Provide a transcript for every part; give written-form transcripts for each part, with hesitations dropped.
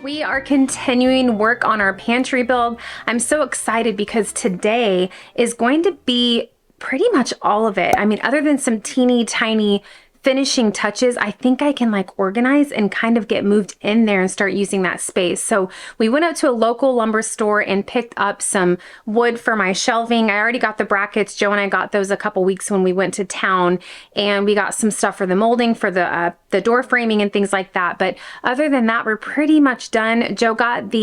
We are continuing work on our pantry build. I'm so excited because today is going to be pretty much all of it. I mean, other than some teeny tiny finishing touches, I think I can like organize and kind of get moved in there and start using that space. So we went up to a local lumber store and picked up some wood for my shelving. I already got the brackets. Joe and I got those a couple weeks when we went to town, and we got some stuff for the molding for the door framing and things like that. But other than that, we're pretty much done. Joe got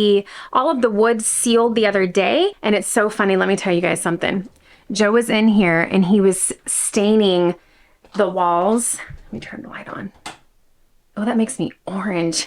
all of the wood sealed the other day, and it's so funny. Let me tell you guys something. Joe was in here and he was staining the walls. Let me turn the light on. Oh, that makes me orange.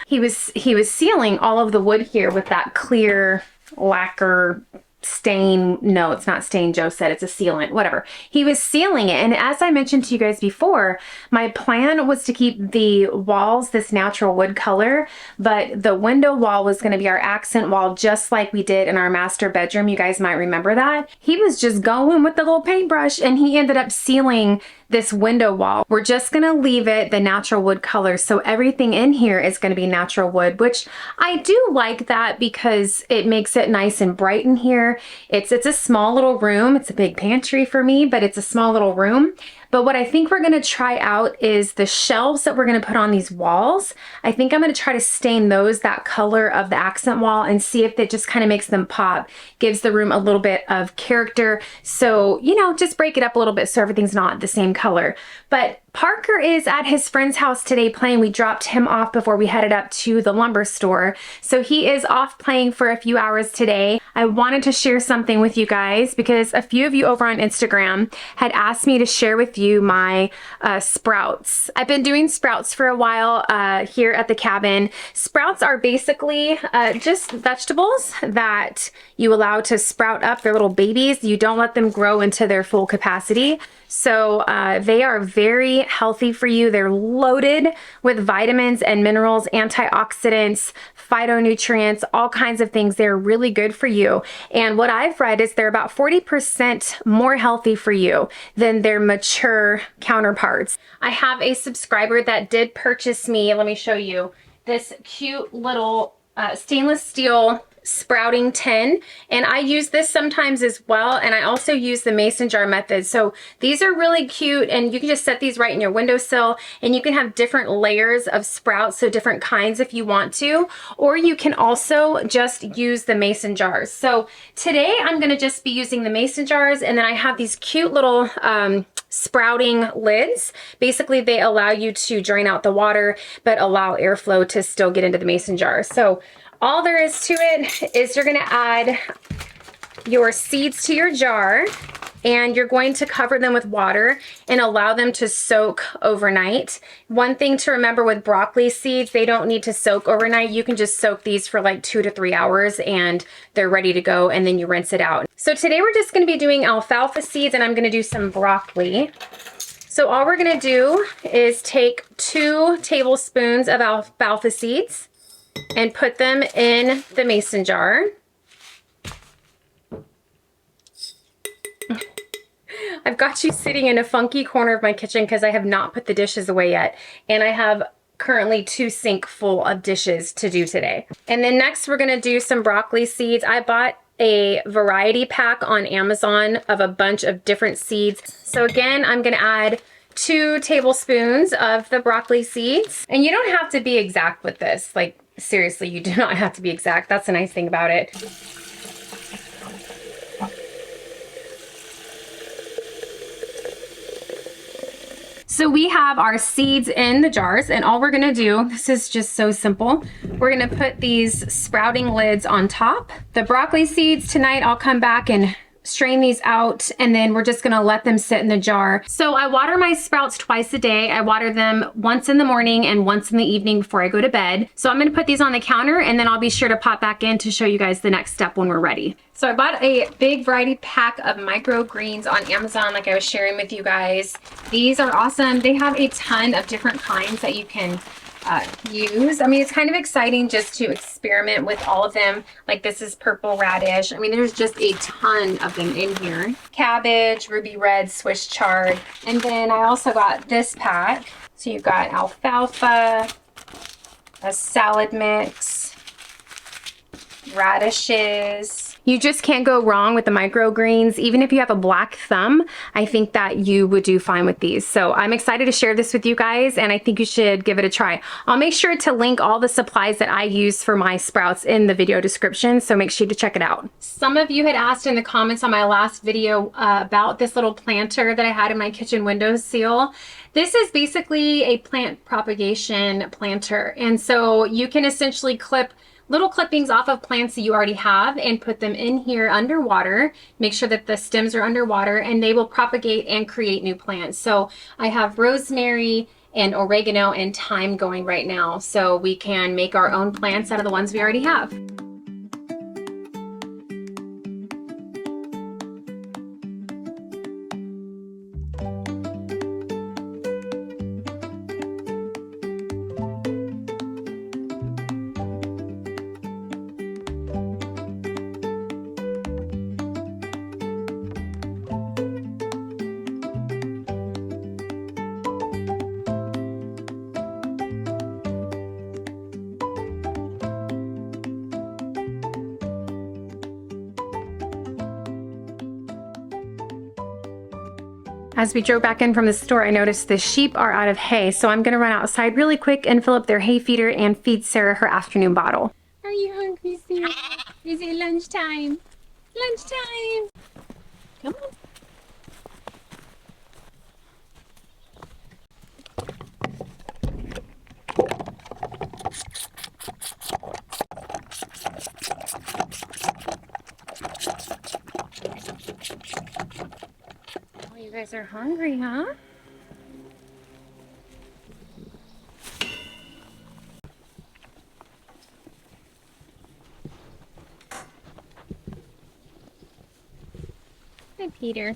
He was sealing all of the wood here with that clear lacquer stain. No, it's not stain. Joe said it's a sealant, whatever. He was sealing it. And as I mentioned to you guys before, my plan was to keep the walls this natural wood color, but the window wall was going to be our accent wall, just like we did in our master bedroom. You guys might remember that. He was just going with the little paintbrush and he ended up sealing this window wall. We're just gonna leave it the natural wood color. So everything in here is gonna be natural wood, which I do like that because it makes it nice and bright in here. It's a small little room. It's a big pantry for me, but it's a small little room. But what I think we're gonna try out is the shelves that we're gonna put on these walls. I think I'm gonna try to stain those that color of the accent wall and see if it just kind of makes them pop, gives the room a little bit of character. So, you know, just break it up a little bit so everything's not the same color. But Parker is at his friend's house today playing. We dropped him off before we headed up to the lumber store. So he is off playing for a few hours today. I wanted to share something with you guys because a few of you over on Instagram had asked me to share with you my sprouts. I've been doing sprouts for a while here at the cabin. Sprouts are basically just vegetables that you allow to sprout up. They're little babies. You don't let them grow into their full capacity. So they are very really healthy for you. They're loaded with vitamins and minerals, antioxidants, phytonutrients, all kinds of things. They're really good for you. And what I've read is they're about 40% more healthy for you than their mature counterparts. I have a subscriber that did purchase me, let me show you, this cute little stainless steel sprouting tin, and I use this sometimes as well, and I also use the mason jar method. So these are really cute, and you can just set these right in your windowsill, and you can have different layers of sprouts, so different kinds if you want to, or you can also just use the mason jars. So today I'm going to just be using the mason jars, and then I have these cute little sprouting lids. Basically, they allow you to drain out the water, but allow airflow to still get into the mason jar. So all there is to it is you're gonna add your seeds to your jar, and you're going to cover them with water and allow them to soak overnight. One thing to remember with broccoli seeds, they don't need to soak overnight. You can just soak these for like 2 to 3 hours and they're ready to go, and then you rinse it out. So today we're just gonna be doing alfalfa seeds, and I'm gonna do some broccoli. So all we're gonna do is take 2 tablespoons of alfalfa seeds and put them in the mason jar. I've got you sitting in a funky corner of my kitchen because I have not put the dishes away yet, and I have currently 2 sinks full of dishes to do today. And then next we're gonna do some broccoli seeds. I bought a variety pack on Amazon of a bunch of different seeds. So again, I'm gonna add 2 tablespoons of the broccoli seeds. And you don't have to be exact with this. Like, seriously, you do not have to be exact. That's the nice thing about it. So we have our seeds in the jars, and all we're gonna do, this is just so simple, we're gonna put these sprouting lids on top. The broccoli seeds tonight, I'll come back and strain these out, and then we're just gonna let them sit in the jar. So I water my sprouts twice a day. I water them once in the morning and once in the evening before I go to bed. So I'm gonna put these on the counter, and then I'll be sure to pop back in to show you guys the next step when we're ready. So I bought a big variety pack of microgreens on Amazon, like I was sharing with you guys. These are awesome. They have a ton of different kinds that you can use. I mean, it's kind of exciting just to experiment with all of them. Like this is purple radish. I mean, there's just a ton of them in here. Cabbage, ruby red, Swiss chard. And then I also got this pack. So you've got alfalfa, a salad mix, radishes. You just can't go wrong with the microgreens. Even if you have a black thumb, I think that you would do fine with these. So I'm excited to share this with you guys, and I think you should give it a try. I'll make sure to link all the supplies that I use for my sprouts in the video description, so make sure to check it out. Some of you had asked in the comments on my last video about this little planter that I had in my kitchen windowsill. This is basically a plant propagation planter, and so you can essentially clip little clippings off of plants that you already have and put them in here underwater. Make sure that the stems are underwater, and they will propagate and create new plants. So I have rosemary and oregano and thyme going right now, so we can make our own plants out of the ones we already have. As we drove back in from the store, I noticed the sheep are out of hay, so I'm gonna run outside really quick and fill up their hay feeder and feed Sarah her afternoon bottle. Are you hungry, Sarah? Is it lunchtime? Lunchtime! Come on. You guys are hungry, huh? Hi, Peter.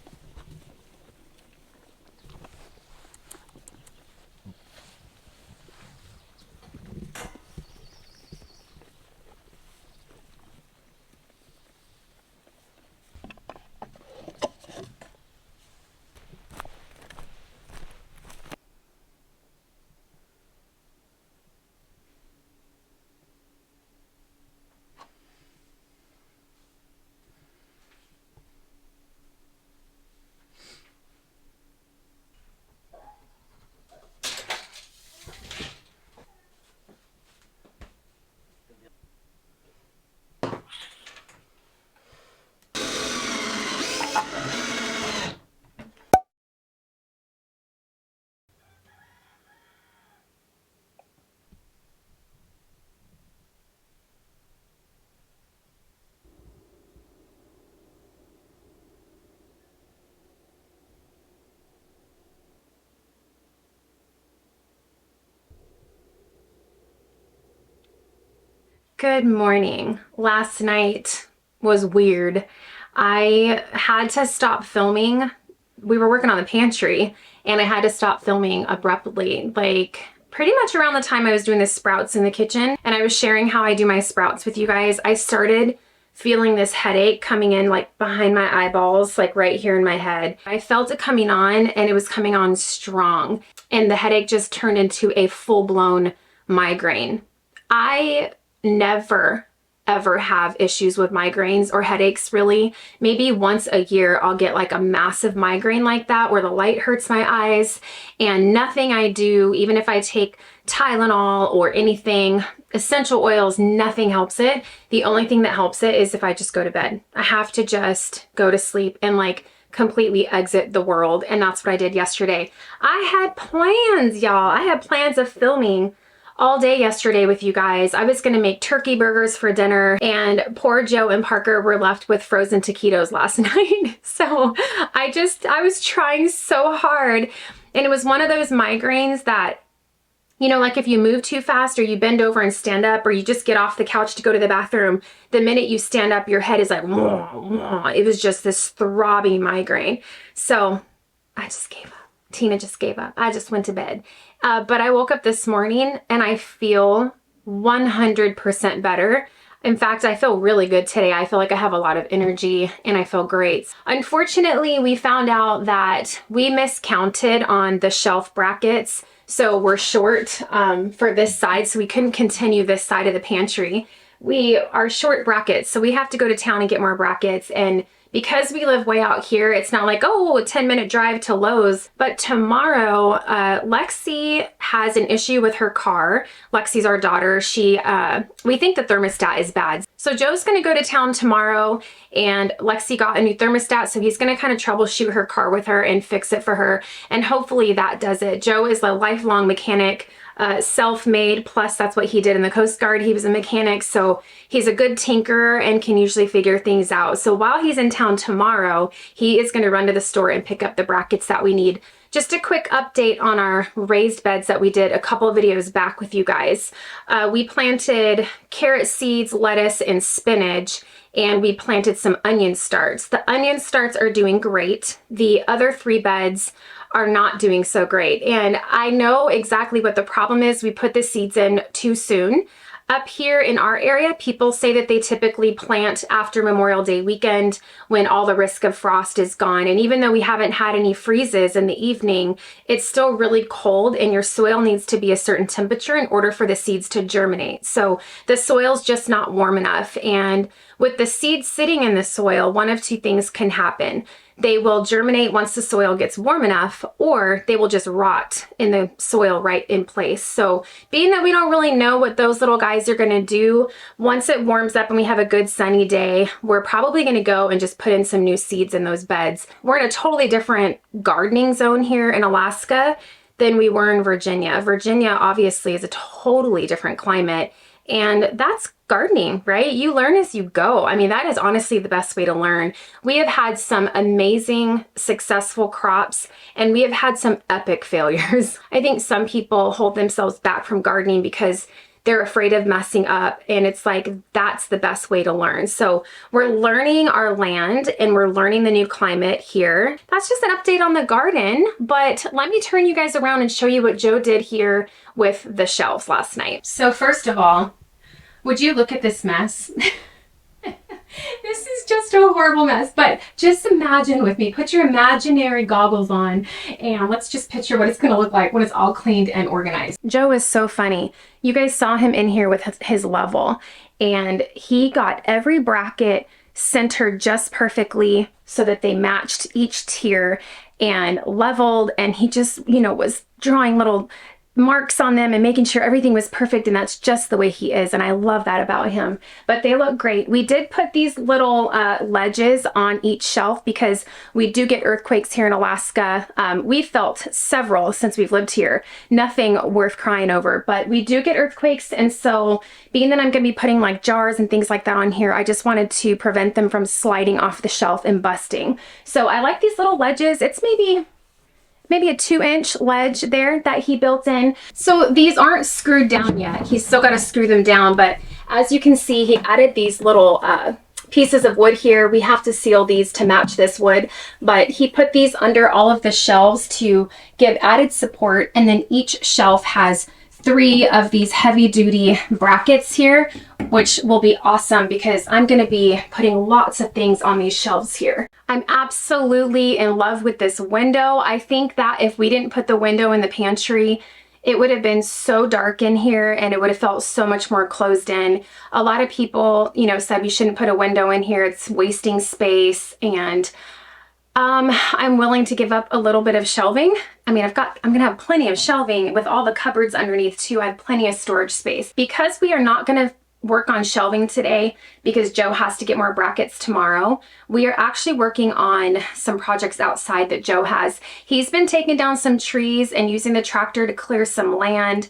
Good morning. Last night was weird. I had to stop filming. We were working on the pantry and I had to stop filming abruptly, like pretty much around the time I was doing the sprouts in the kitchen, and I was sharing how I do my sprouts with you guys. I started feeling this headache coming in like behind my eyeballs, like right here in my head. I felt it coming on and it was coming on strong, and the headache just turned into a full-blown migraine. I never ever have issues with migraines or headaches, really. Maybe once a year I'll get like a massive migraine like that where the light hurts my eyes, and nothing I do, even if I take Tylenol or anything, essential oils, nothing helps it. The only thing that helps it is if I just go to bed. I have to just go to sleep and like completely exit the world, and that's what I did yesterday. I had plans, y'all. I had plans of filming all day yesterday with you guys. I was gonna make turkey burgers for dinner, and poor Joe and Parker were left with frozen taquitos last night. So I was trying so hard, and it was one of those migraines that, you know, like if you move too fast or you bend over and stand up, or you just get off the couch to go to the bathroom, the minute you stand up, your head is like, wah, wah. It was just this throbbing migraine. So I just gave up. Tina just gave up. I just went to bed. But I woke up this morning and I feel 100% better. In fact, I feel really good today. I feel like I have a lot of energy and I feel great. Unfortunately, we found out that we miscounted on the shelf brackets. So we're short for this side, so we couldn't continue this side of the pantry. We are short brackets, so we have to go to town and get more brackets. And because we live way out here, it's not like, oh, a 10-minute drive to Lowe's. But tomorrow, Lexi has an issue with her car. Lexi's our daughter. We think the thermostat is bad. So Joe's gonna go to town tomorrow, and Lexi got a new thermostat, so he's gonna kind of troubleshoot her car with her and fix it for her. And hopefully that does it. Joe is a lifelong mechanic. Self-made, plus that's what he did in the Coast Guard. He was a mechanic, so he's a good tinkerer and can usually figure things out. So while he's in town tomorrow, he is going to run to the store and pick up the brackets that we need. Just a quick update on our raised beds that we did a couple of videos back with you guys. We planted carrot seeds, lettuce, and spinach, and we planted some onion starts. The onion starts are doing great. The other 3 beds are not doing so great. And I know exactly what the problem is. We put the seeds in too soon. Up here in our area, people say that they typically plant after Memorial Day weekend when all the risk of frost is gone. And even though we haven't had any freezes in the evening, it's still really cold and your soil needs to be a certain temperature in order for the seeds to germinate. So the soil's just not warm enough. And with the seeds sitting in the soil, one of 2 things can happen. They will germinate once the soil gets warm enough, or they will just rot in the soil right in place. So being that we don't really know what those little guys are gonna do, once it warms up and we have a good sunny day, we're probably gonna go and just put in some new seeds in those beds. We're in a totally different gardening zone here in Alaska than we were in Virginia. Virginia obviously is a totally different climate, and that's gardening, right? You learn as you go. I mean, that is honestly the best way to learn. We have had some amazing, successful crops, and we have had some epic failures. I think some people hold themselves back from gardening because they're afraid of messing up, and it's like, that's the best way to learn. So we're learning our land and we're learning the new climate here. That's just an update on the garden, but let me turn you guys around and show you what Joe did here with the shelves last night. So first of all, would you look at this mess? This is just a horrible mess, but just imagine with me, put your imaginary goggles on, and let's just picture what it's gonna look like when it's all cleaned and organized. Joe is so funny. You guys saw him in here with his level, and he got every bracket centered just perfectly so that they matched each tier and leveled, and he just, you know, was drawing little marks on them and making sure everything was perfect, and that's just the way he is, and I love that about him. But they look great. We did put these little ledges on each shelf because we do get earthquakes here in Alaska. We've felt several since we've lived here. Nothing worth crying over, but we do get earthquakes, and so being that I'm going to be putting like jars and things like that on here, I just wanted to prevent them from sliding off the shelf and busting. So I like these little ledges. It's maybe a 2-inch ledge there that he built in. So these aren't screwed down yet. He's still got to screw them down, but As you can see, he added these little pieces of wood here. We have to seal these to match this wood, but he put these under all of the shelves to give added support, and then each shelf has 3 of these heavy duty brackets here, which will be awesome because I'm going to be putting lots of things on these shelves here. I'm absolutely in love with this window. I think that if we didn't put the window in the pantry, it would have been so dark in here and it would have felt so much more closed in. A lot of people, you know, said you shouldn't put a window in here. It's wasting space, and I'm willing to give up a little bit of shelving. I mean, I'm gonna have plenty of shelving with all the cupboards underneath too. I have plenty of storage space. Because we are not gonna work on shelving today because Joe has to get more brackets tomorrow, we are actually working on some projects outside that Joe has. He's been taking down some trees and using the tractor to clear some land.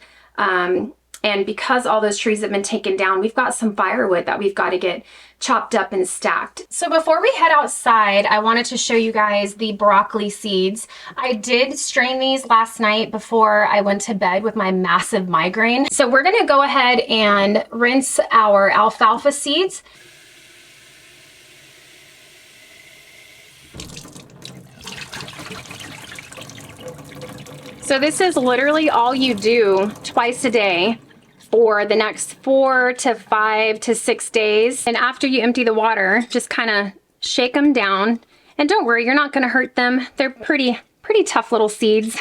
And because all those trees have been taken down, we've got some firewood that we've got to get chopped up and stacked. So before we head outside, I wanted to show you guys the broccoli seeds. I did strain these last night before I went to bed with my massive migraine. So we're gonna go ahead and rinse our alfalfa seeds. So this is literally all you do twice a day for the next 4 to 5 to 6 days. And after you empty the water, just kind of shake them down. And don't worry, you're not going to hurt them. They're pretty tough little seeds.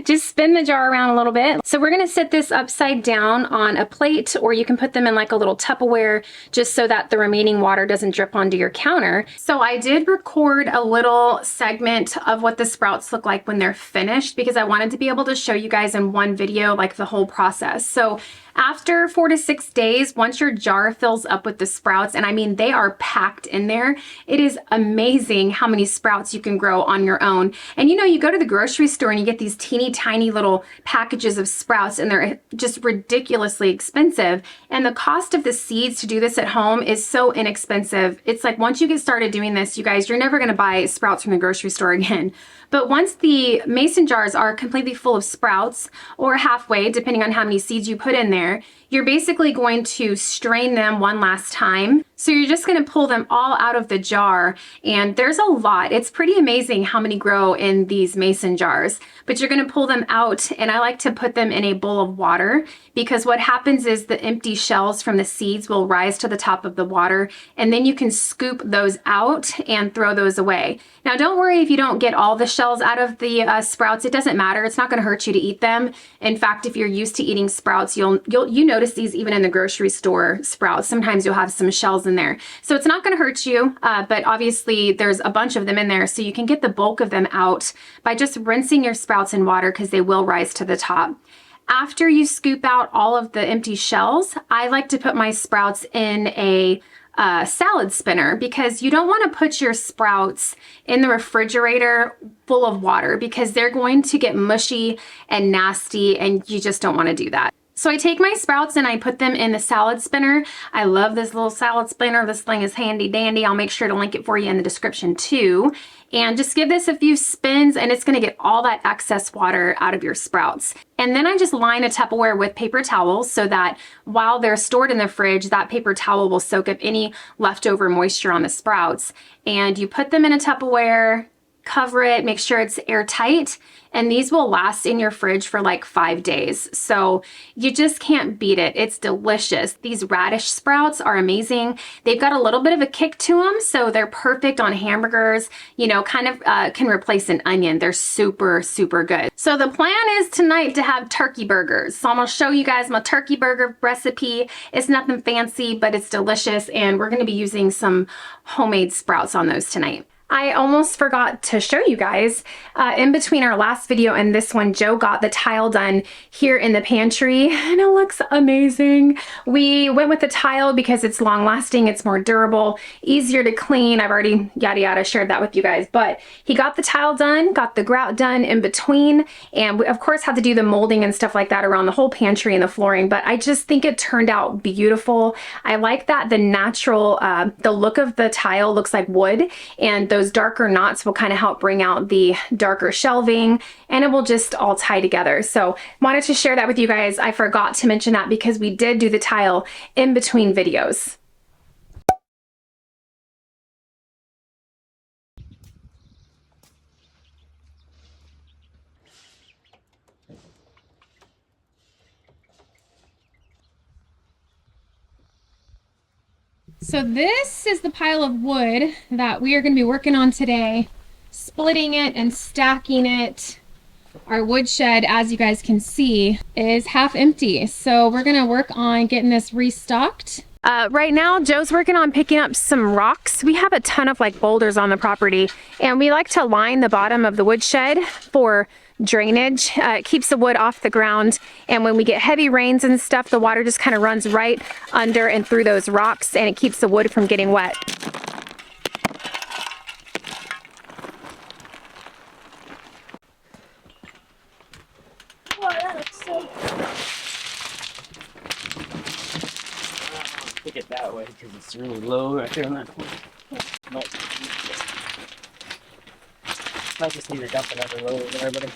Just spin the jar around a little bit. So we're going to sit this upside down on a plate, or you can put them in like a little Tupperware just so that the remaining water doesn't drip onto your counter. So I did record a little segment of what the sprouts look like when they're finished because I wanted to be able to show you guys in one video like the whole process. So after 4 to 6 days, once your jar fills up with the sprouts, and I mean they are packed in there, it is amazing how many sprouts you can grow on your own. And you know, you go to the grocery store and you get these teeny tiny little packages of sprouts and they're just ridiculously expensive. And the cost of the seeds to do this at home is so inexpensive. It's like once you get started doing this, you guys, you're never going to buy sprouts from the grocery store again. But once the mason jars are completely full of sprouts, or halfway, depending on how many seeds you put in there, you're basically going to strain them one last time. So you're just going to pull them all out of the jar, and there's a lot. It's pretty amazing how many grow in these mason jars, but you're going to pull them out, and I like to put them in a bowl of water because what happens is the empty shells from the seeds will rise to the top of the water, and then you can scoop those out and throw those away. Now don't worry if you don't get all the shells out of the sprouts. It doesn't matter. It's not going to hurt you to eat them. In fact, if you're used to eating sprouts, you notice these even in the grocery store sprouts. Sometimes you'll have some shells in there. So it's not going to hurt you, but obviously there's a bunch of them in there, so you can get the bulk of them out by just rinsing your sprouts in water because they will rise to the top. After you scoop out all of the empty shells, I like to put my sprouts in a salad spinner because you don't want to put your sprouts in the refrigerator full of water because they're going to get mushy and nasty, and you just don't want to do that. So I take my sprouts and I put them in the salad spinner. I love this little salad spinner. This thing is handy dandy. I'll make sure to link it for you in the description too. And just give this a few spins and it's going to get all that excess water out of your sprouts. And then I just line a Tupperware with paper towels so that while they're stored in the fridge, that paper towel will soak up any leftover moisture on the sprouts. And you put them in a Tupperware, cover it, make sure it's airtight, and these will last in your fridge for like 5 days. So you just can't beat it. It's delicious. These radish sprouts are amazing. They've got a little bit of a kick to them, so they're perfect on hamburgers, you know, kind of can replace an onion. They're super, super good. So the plan is tonight to have turkey burgers. So I'm gonna show you guys my turkey burger recipe. It's nothing fancy, but it's delicious, and we're gonna be using some homemade sprouts on those tonight. I almost forgot to show you guys, in between our last video and this one, Joe got the tile done here in the pantry and it looks amazing. We went with the tile because it's long lasting, it's more durable, easier to clean. I've already yada yada shared that with you guys, but he got the tile done, got the grout done in between, and we of course had to do the molding and stuff like that around the whole pantry and the flooring, but I just think it turned out beautiful. I like that the natural, the look of the tile looks like wood, and those those darker knots will kind of help bring out the darker shelving, and it will just all tie together. So wanted to share that with you guys. I forgot to mention that because we did do the tile in between videos. So this is the pile of wood that we are going to be working on today, splitting it and stacking it. Our woodshed, as you guys can see, is half empty. So we're going to work on getting this restocked. Right now, Joe's working on picking up some rocks. We have a ton of like boulders on the property, and we like to line the bottom of the woodshed for drainage. It keeps the wood off the ground, and when we get heavy rains and stuff, the water just kind of runs right under and through those rocks, and it keeps the wood from getting wet. Oh, that looks so pick it that way because it's really low right there on that point. Nope. I just need to dump another load there, buddy.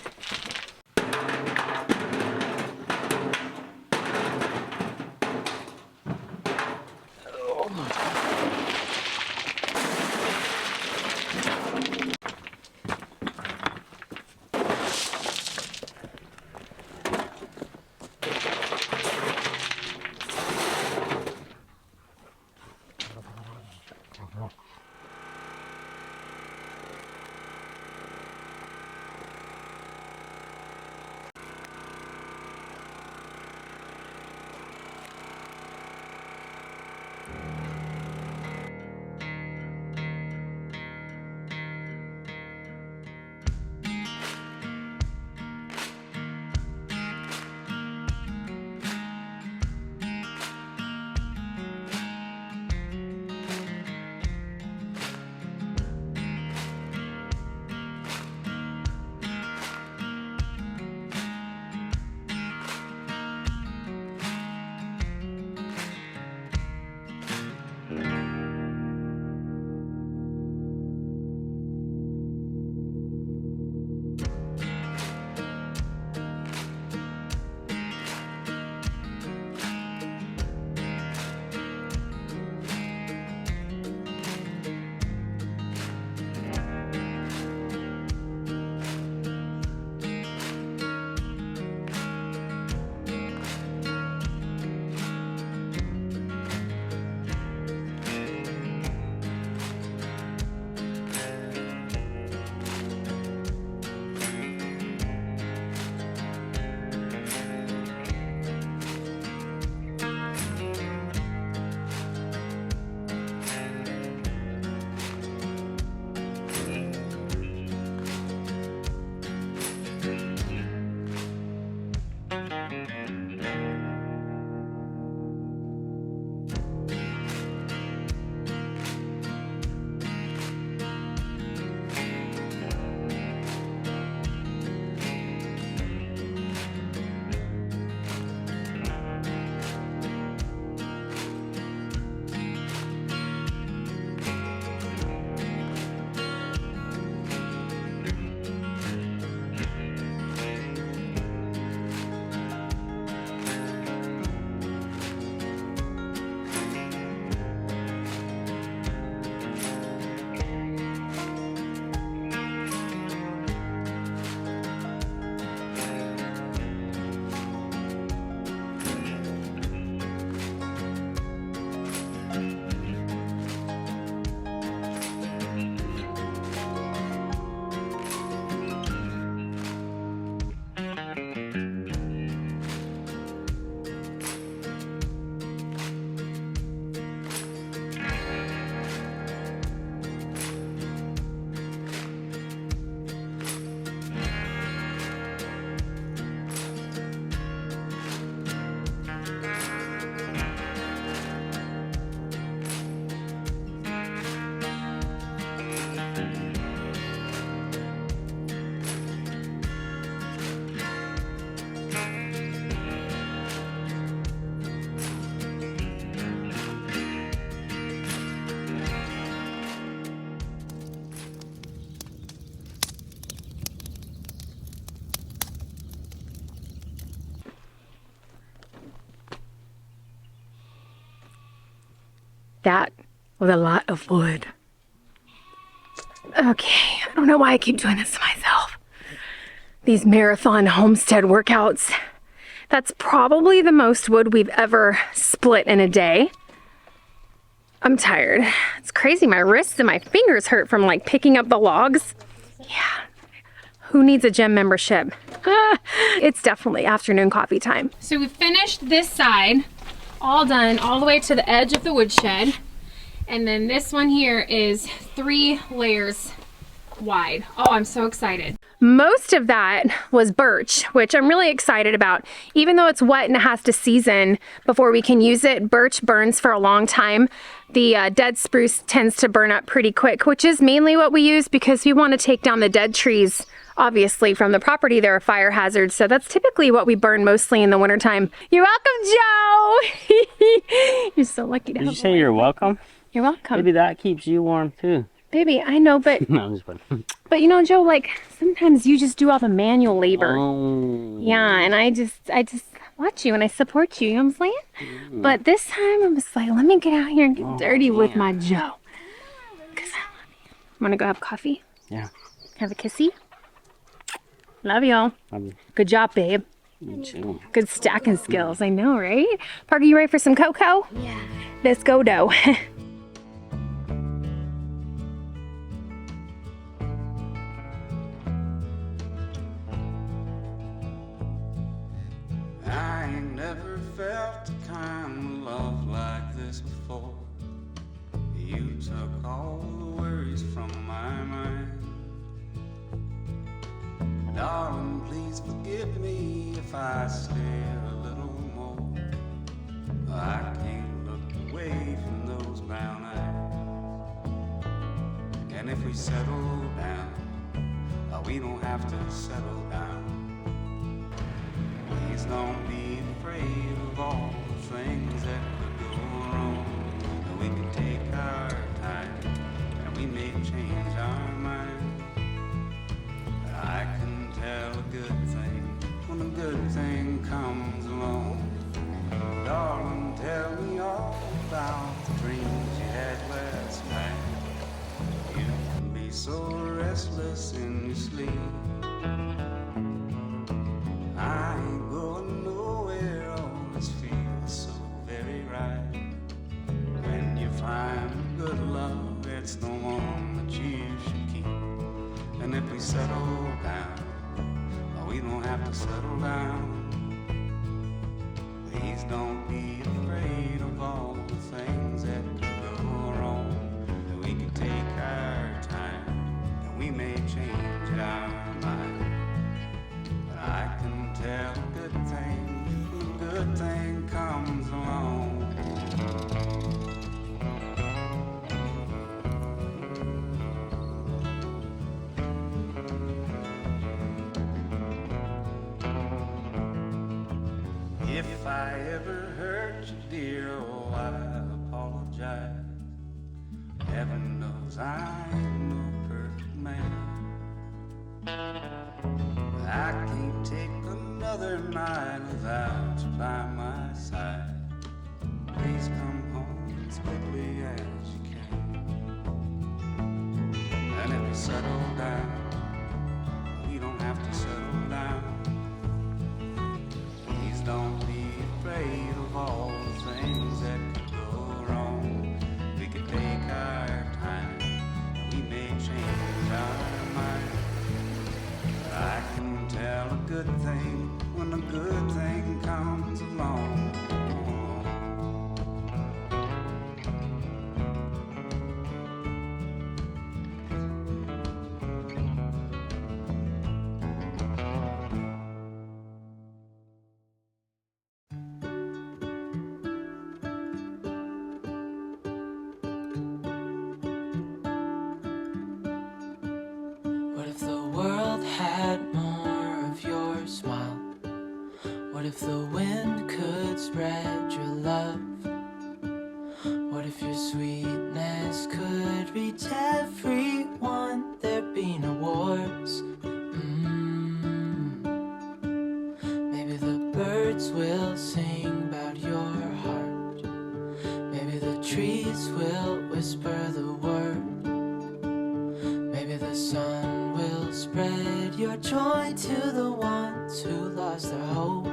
that with a lot of wood. Okay, I don't know why I keep doing this to myself. These marathon homestead workouts. That's probably the most wood we've ever split in a day. I'm tired. It's crazy. My wrists and my fingers hurt from like picking up the logs. Yeah. Who needs a gym membership? It's definitely afternoon coffee time. So we finished this side, all done, all the way to the edge of the woodshed. And then this one here is 3 layers wide. Oh, I'm so excited. Most of that was birch, which I'm really excited about. Even though it's wet and it has to season before we can use it, birch burns for a long time. The dead spruce tends to burn up pretty quick, which is mainly what we use because we want to take down the dead trees. Obviously, from the property, they're a fire hazard, so that's typically what we burn mostly in the wintertime. You're welcome, Joe! You're so lucky to have Did you say you're welcome? You're welcome. Maybe that keeps you warm too. Baby, I know, but No, I'm just kidding. but you know, Joe, like sometimes you just do all the manual labor. Oh. Yeah, and I just watch you and I support you, you know what I'm saying? But this time I was like, let me get out here and get dirty with my Joe. Because I love you. Want to go have coffee? Yeah. Have a kissy? Love y'all. Good job, babe. Me too. Good stacking skills, I know, right? Parker, you ready for some cocoa? Yeah. Let's go, dough. I ain't never felt a kind of love like this before. You took all the worries from my mind. Darling, please forgive me if I stay a little more. I can't look away from those brown eyes. And if we settle down, we don't have to settle down. Please don't be afraid of all the things that could go wrong. We can take our time and we may change our mind. I can tell a good thing when a good thing comes along. Darling, tell me all about the dreams you had last night. You can be so restless in your sleep. I ain't going nowhere, always feels so very right. When you find good love, it's the one that you should keep. And if we settle down, we don't have to settle down. Please don't be afraid of all the things that could go wrong. We can take our time and we may change our mind. I can tell a good thing when a good thing comes along. If I ever hurt you, dear, oh, I apologize. Heaven knows I'm no perfect man. I can't take another night without you by my side. Please come home as quickly as you can. And if we settle down, we don't have to settle down. Please don't be afraid of all the things that could go wrong. We could take our time, and we may change our mind. I can tell a good thing when a good thing comes along. What if the world had more of your smile? What if the wind could spread your love? What if your sweetness could reach everyone? There'd be no wars. Maybe the birds will sing about your heart. Maybe the trees will whisper the word. Maybe the sun will spread your joy to the ones who lost their hope.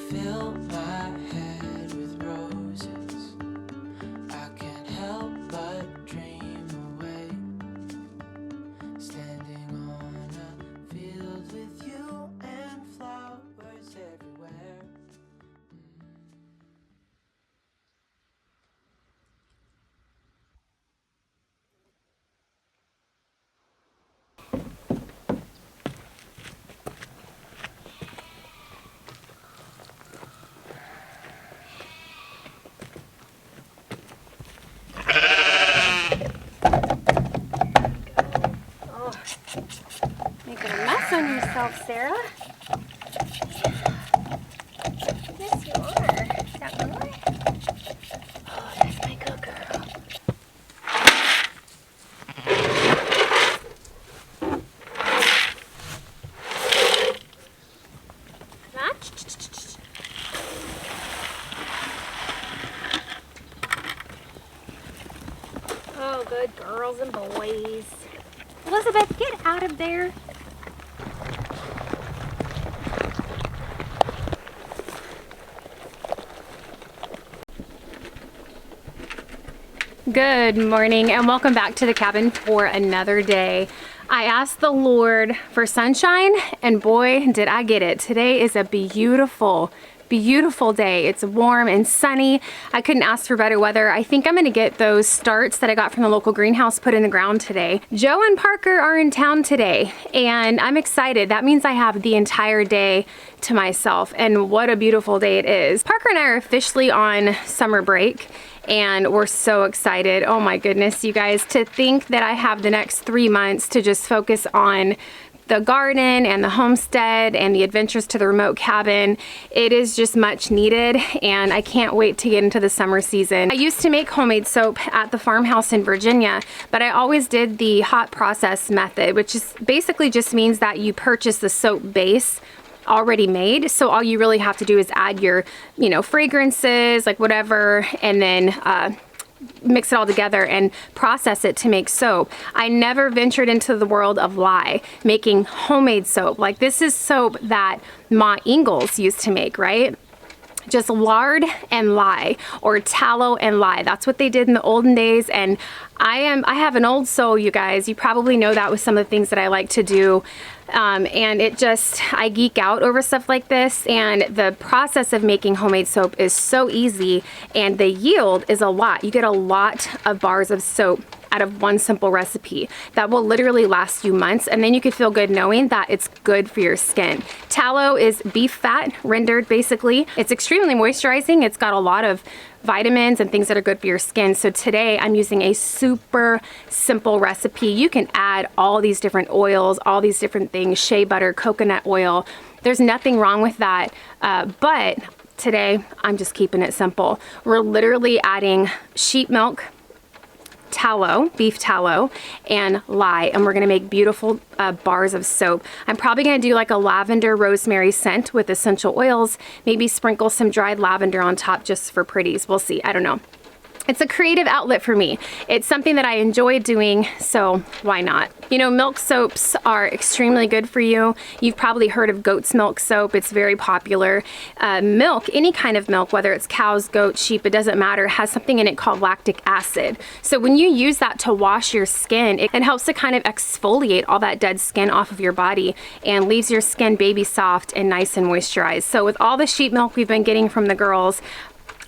Fill my head with roses. I can't help but dream away. Standing on a field with you and flowers everywhere. Making a mess on yourself, Sarah. Yes, you are. Got more? Oh, that's my good girl. Come on. Oh, good girls and boys. Elizabeth, get out of there. Good morning and welcome back to the cabin for another day. I asked the Lord for sunshine and boy, did I get it. Today is a beautiful day. It's warm and sunny. I couldn't ask for better weather. I think I'm gonna get those starts that I got from the local greenhouse put in the ground today. Joe and Parker are in town today and I'm excited. That means I have the entire day to myself and what a beautiful day it is. Parker and I are officially on summer break and we're so excited. Oh my goodness, you guys, to think that I have the next 3 months to just focus on the garden and the homestead and the adventures to the remote cabin. It is just much needed and I can't wait to get into the summer season. I used to make homemade soap at the farmhouse in Virginia, but I always did the hot process method, which is basically just means that you purchase the soap base already made. So all you really have to do is add your, fragrances, like whatever, and then mix it all together and process it to make soap. I never ventured into the world of lye, making homemade soap. Like this is soap that Ma Ingalls used to make, right? Just lard and lye, or tallow and lye. That's what they did in the olden days. And I have an old soul, you guys. You probably know that with some of the things that I like to do. And I geek out over stuff like this, and the process of making homemade soap is so easy and the yield is a lot. You get a lot of bars of soap out of one simple recipe that will literally last you months, and then you can feel good knowing that it's good for your skin. Tallow is beef fat rendered basically. It's extremely moisturizing. It's got a lot of vitamins and things that are good for your skin. So today I'm using a super simple recipe. You can add all these different oils, all these different things, shea butter, coconut oil. There's nothing wrong with that. But today I'm just keeping it simple. We're literally adding sheep milk, tallow, beef tallow, and lye, and we're gonna make beautiful bars of soap. I'm probably gonna do like a lavender rosemary scent with essential oils, maybe sprinkle some dried lavender on top just for pretties. We'll see, I don't know. It's a creative outlet for me. It's something that I enjoy doing, so why not? Milk soaps are extremely good for you. You've probably heard of goat's milk soap. It's very popular. Milk, any kind of milk, whether it's cows, goats, sheep, it doesn't matter, has something in it called lactic acid. So when you use that to wash your skin, it helps to kind of exfoliate all that dead skin off of your body and leaves your skin baby soft and nice and moisturized. So with all the sheep milk we've been getting from the girls,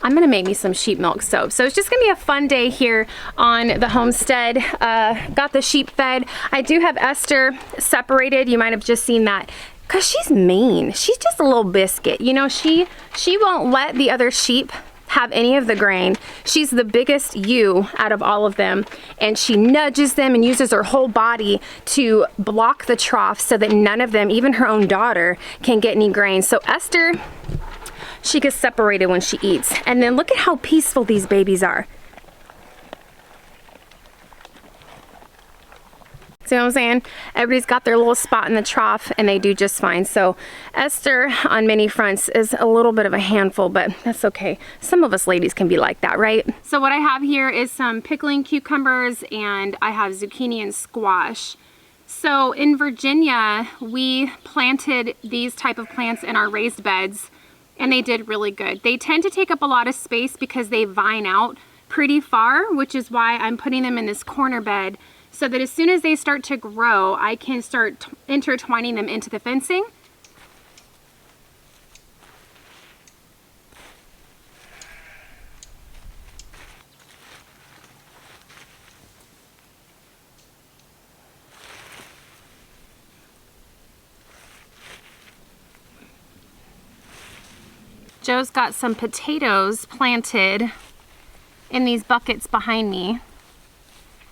I'm gonna make me some sheep milk soap. So it's just gonna be a fun day here on the homestead. Got the sheep fed. I do have Esther separated. You might have just seen that because she's mean. She's just a little biscuit. She won't let the other sheep have any of the grain. She's the biggest ewe out of all of them, and she nudges them and uses her whole body to block the trough so that none of them, even her own daughter, can get any grain. So Esther, she gets separated when she eats. And then look at how peaceful these babies are. See what I'm saying? Everybody's got their little spot in the trough and they do just fine. So Esther on many fronts is a little bit of a handful, but that's okay. Some of us ladies can be like that, right? So what I have here is some pickling cucumbers, and I have zucchini and squash. So in Virginia, we planted these type of plants in our raised beds, and they did really good. They tend to take up a lot of space because they vine out pretty far, which is why I'm putting them in this corner bed, so that as soon as they start to grow, I can start intertwining them into the fencing. Joe's got some potatoes planted in these buckets behind me.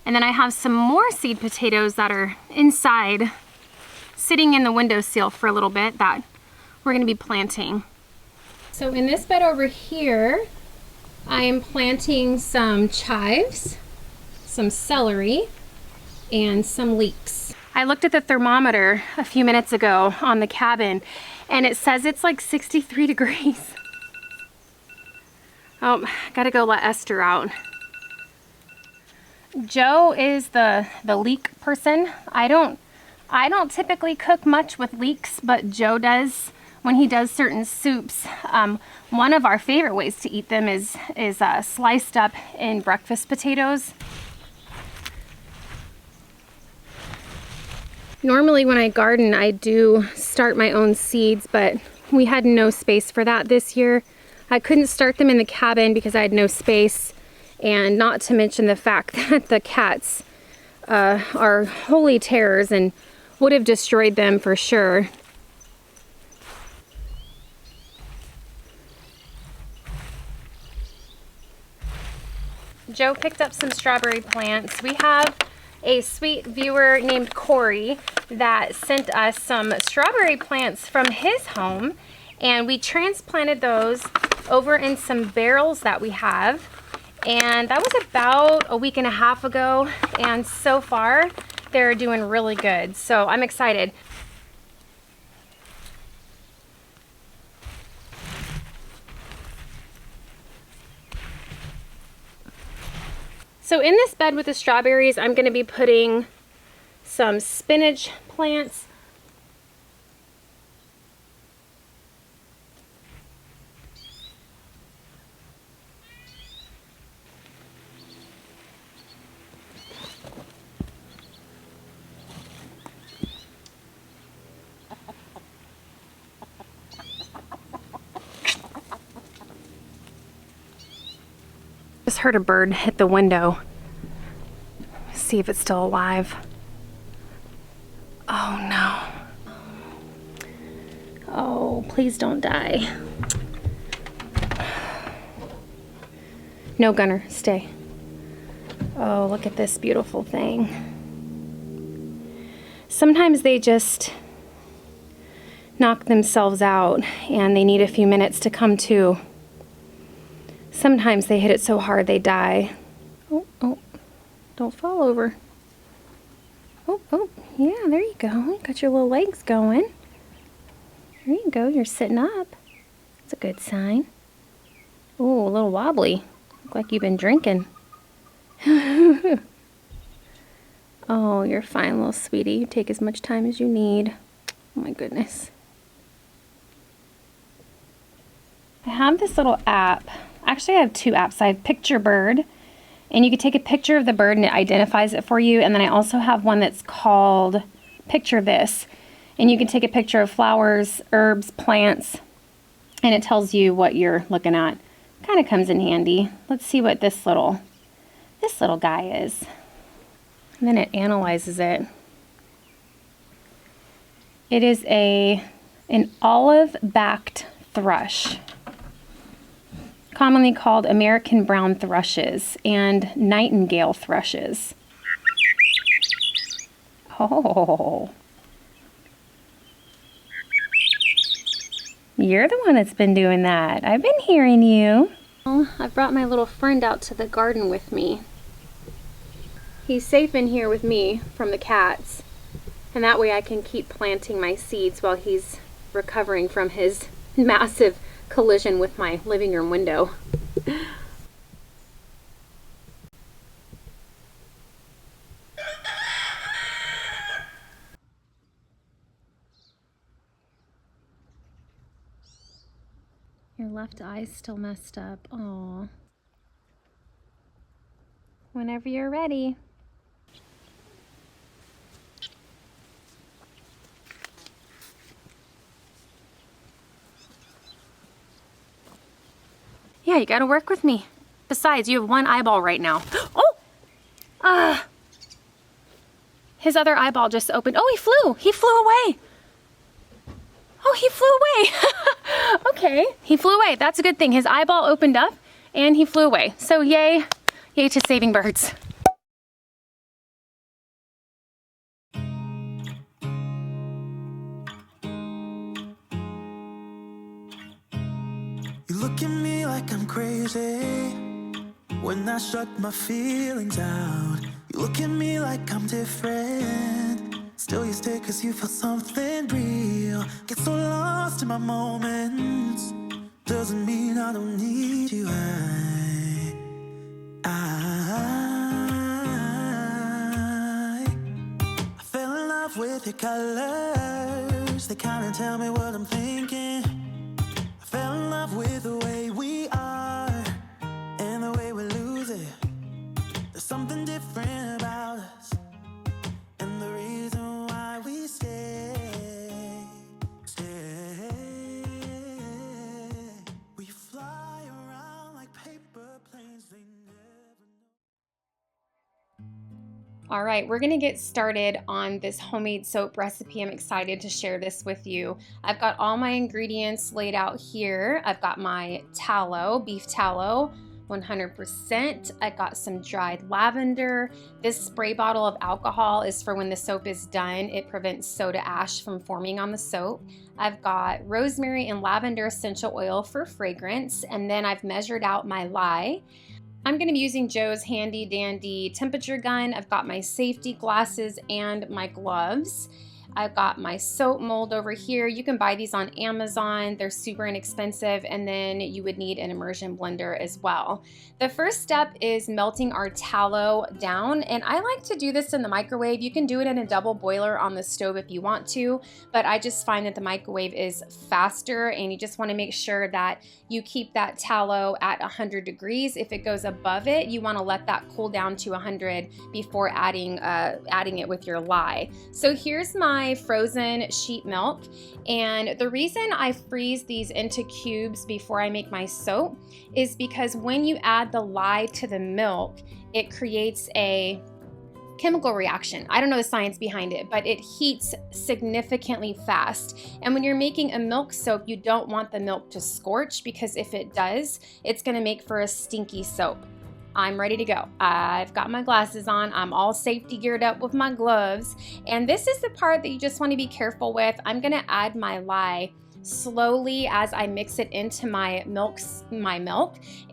And then I have some more seed potatoes that are inside, sitting in the windowsill for a little bit, that we're gonna be planting. So in this bed over here, I am planting some chives, some celery, and some leeks. I looked at the thermometer a few minutes ago on the cabin, and it says it's like 63 degrees. Oh, gotta go let Esther out. Joe is the leek person. I don't typically cook much with leeks, but Joe does when he does certain soups. One of our favorite ways to eat them is sliced up in breakfast potatoes. Normally when I garden, I do start my own seeds, but we had no space for that this year. I couldn't start them in the cabin because I had no space. And not to mention the fact that the cats are holy terrors and would have destroyed them for sure. Joe picked up some strawberry plants. We have a sweet viewer named Corey that sent us some strawberry plants from his home, and we transplanted those over in some barrels that we have. And that was about a week and a half ago, and so far they're doing really good, so I'm excited. So in this bed with the strawberries, I'm going to be putting some spinach plants. Just heard a bird hit the window. See if it's still alive. Oh no. Oh, please don't die. No, Gunner, stay. Oh, look at this beautiful thing. Sometimes they just knock themselves out and they need a few minutes to come to. Sometimes they hit it so hard they die. Oh, oh, don't fall over. Oh, oh, yeah, there you go. Got your little legs going. There you go, you're sitting up. That's a good sign. Oh, a little wobbly. Look like you've been drinking. Oh, you're fine, little sweetie. You take as much time as you need. Oh my goodness. I have this little app. Actually, I have two apps. I have Picture Bird, and you can take a picture of the bird and it identifies it for you. And then I also have one that's called Picture This, and you can take a picture of flowers, herbs, plants, and it tells you what you're looking at. Kind of comes in handy. Let's see what this little guy is. And then it analyzes it. It is an olive-backed thrush. commonly called American brown thrushes and nightingale thrushes. Oh, you're the one that's been doing that. I've been hearing you. Well, I brought my little friend out to the garden with me. He's safe in here with me from the cats, and that way I can keep planting my seeds while he's recovering from his massive collision with my living room window. Your left eye's still messed up. Aw. Whenever you're ready. Yeah, you gotta work with me. Besides, you have one eyeball right now. Oh! His other eyeball just opened. Oh, he flew! He flew away! Oh, he flew away! Okay, he flew away. That's a good thing. His eyeball opened up and he flew away. So yay, yay to saving birds. You look at me like I'm crazy when I shut my feelings out. You look at me like I'm different, still you stay cause you feel something real. Get so lost in my moments, doesn't mean I don't need you. I fell in love with your colors, they kinda tell me what I'm thinking. I fell in love with the way we are and the way we lose it. There's something different about us, and the reason why we stay. We fly around like paper planes, they never know. All right, we're gonna get started on this homemade soap recipe. I'm excited to share this with you. I've got all my ingredients laid out here. I've got my tallow, beef tallow, 100%. I've got some dried lavender. This spray bottle of alcohol is for when the soap is done. It prevents soda ash from forming on the soap. I've got rosemary and lavender essential oil for fragrance, and then I've measured out my lye. I'm going to be using Joe's handy dandy temperature gun. I've got my safety glasses and my gloves. I've got my soap mold over here. You can buy these on Amazon. They're super inexpensive, and then you would need an immersion blender as well. The first step is melting our tallow down, and I like to do this in the microwave. You can do it in a double boiler on the stove if you want to, but I just find that the microwave is faster, and you just want to make sure that you keep that tallow at 100 degrees. If it goes above it, you want to let that cool down to 100 before adding it with your lye. So here's my frozen sheep milk, and the reason I freeze these into cubes before I make my soap is because when you add the lye to the milk, it creates a chemical reaction. I don't know the science behind it, but it heats significantly fast. And when you're making a milk soap, you don't want the milk to scorch, because if it does, it's going to make for a stinky soap. I'm ready to go. I've got my glasses on. I'm all safety geared up with my gloves. And this is the part that you just want to be careful with. I'm going to add my lye slowly as I mix it into my milk.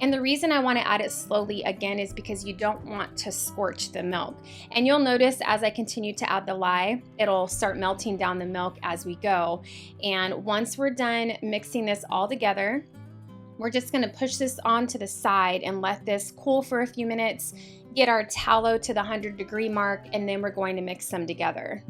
And the reason I want to add it slowly again is because you don't want to scorch the milk. And you'll notice as I continue to add the lye, it'll start melting down the milk as we go. And once we're done mixing this all together, we're just going to push this on to the side and let this cool for a few minutes, get our tallow to the 100-degree mark, and then we're going to mix them together.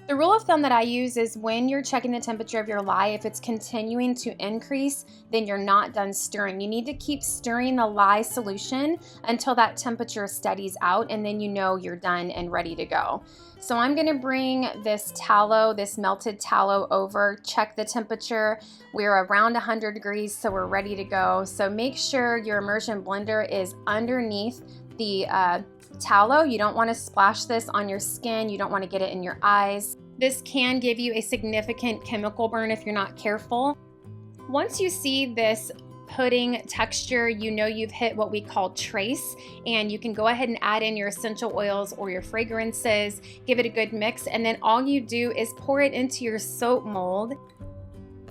The rule of thumb that I use is when you're checking the temperature of your lye, if it's continuing to increase, then you're not done stirring. You need to keep stirring the lye solution until that temperature steadies out, and then you know you're done and ready to go. So I'm going to bring this tallow, this melted tallow over, check the temperature. We're around 100 degrees, so we're ready to go. So make sure your immersion blender is underneath the tallow. You don't want to splash this on your skin. You don't want to get it in your eyes. This can give you a significant chemical burn if you're not careful. Once you see this pudding texture, you know you've hit what we call trace, and you can go ahead and add in your essential oils or your fragrances, give it a good mix, and then all you do is pour it into your soap mold.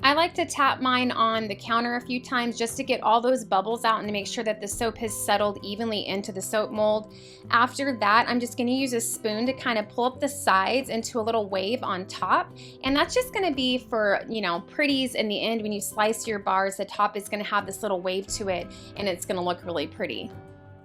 I like to tap mine on the counter a few times just to get all those bubbles out and to make sure that the soap has settled evenly into the soap mold. After that, I'm just going to use a spoon to kind of pull up the sides into a little wave on top. And that's just going to be for, you know, pretties in the end. When you slice your bars, the top is going to have this little wave to it and it's going to look really pretty.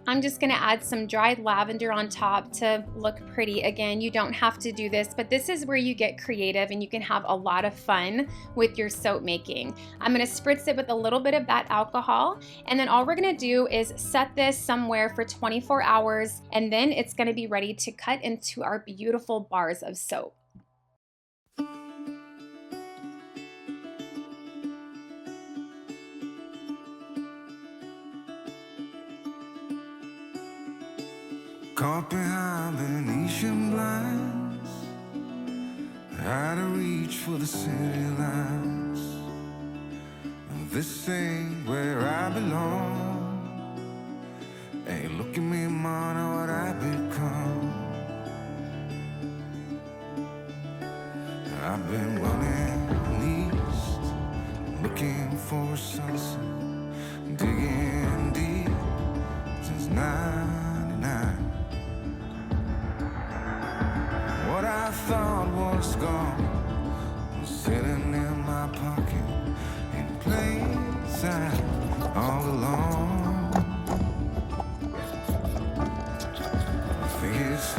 I'm just going to add some dried lavender on top to look pretty. Again, you don't have to do this, but this is where you get creative and you can have a lot of fun with your soap making. I'm going to spritz it with a little bit of that alcohol, and then all we're going to do is set this somewhere for 24 hours, and then it's going to be ready to cut into our beautiful bars of soap. Caught behind Venetian blinds, out of reach for the city lights. This ain't where I belong. Hey, look at me, man, what I've become. I've been running east, looking for a sunset, digging deep since '99. What I thought was gone was sitting in my pocket in plain sight all along.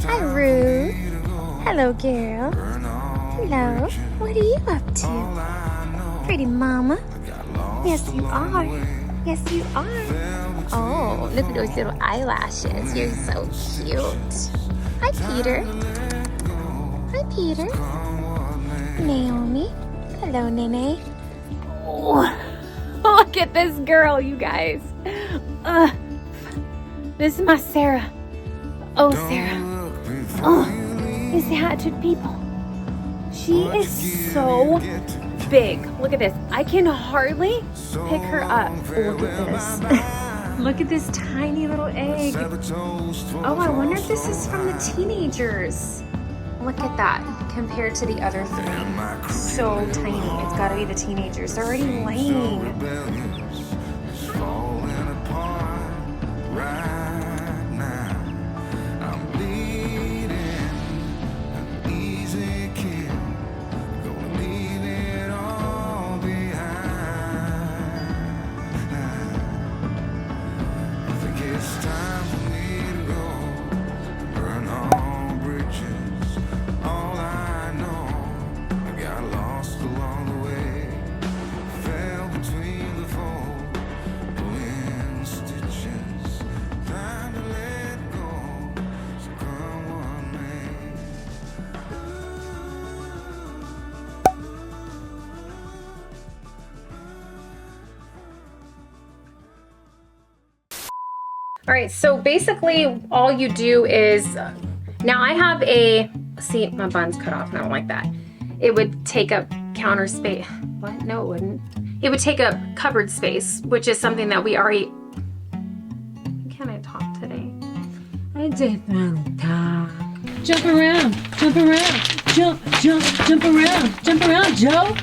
Hi, Ruth. Hello, girl. Hello. What are you up to? Pretty mama. Yes, you are. Yes, you are. Oh, look at those little eyelashes. You're so cute. Hi, Peter. Hi, Peter. Naomi. Hello, Nene. Oh, look at this girl, you guys. This is my Sarah. Oh, Sarah. Oh, these hatchet people. She is so big. Look at this. I can hardly pick her up. Look at this. Look at this tiny little egg. Oh, I wonder if this is from the teenagers. Look at that compared to the other three. So tiny. It's got to be the teenagers. They're already laying. All right, so basically all you do is, now I have a, see, my bun's cut off and I don't like that. It would take up counter space. What? No, it wouldn't. It would take up cupboard space, which is something that we already, can I talk today? I just want to talk. Jump around, jump around, jump, jump, jump around, Joe.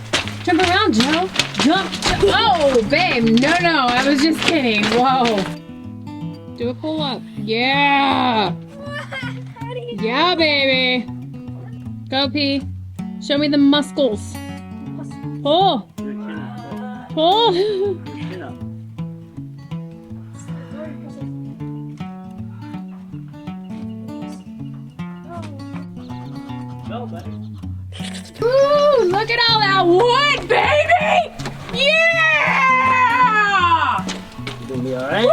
Jump around, Joe. Jump. Oh, babe, no, I was just kidding. Whoa. Do a pull up. Yeah. Yeah, baby. Go, P. Show me the muscles. Pull. Pull. Ooh, look at all that wood, baby! Yeah! You gonna be alright? Woo!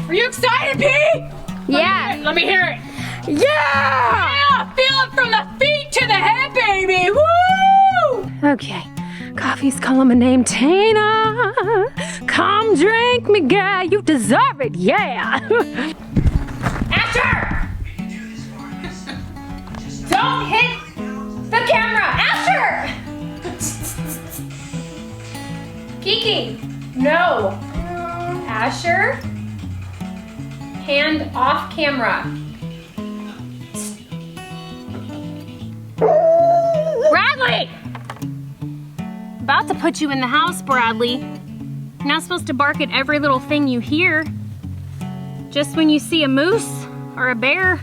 Are you excited, P? Yeah. Let me hear it. Yeah! Yeah! Feel it from the feet to the head, baby! Woo! Okay, coffee's calling my name, Tina. Come drink me, girl, you deserve it, yeah. Asher! Don't hit the camera! Asher! Kiki, No. Asher, hand off camera. Bradley! About to put you in the house, Bradley. You're not supposed to bark at every little thing you hear. Just when you see a moose or a bear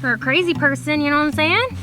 or a crazy person, you know what I'm saying?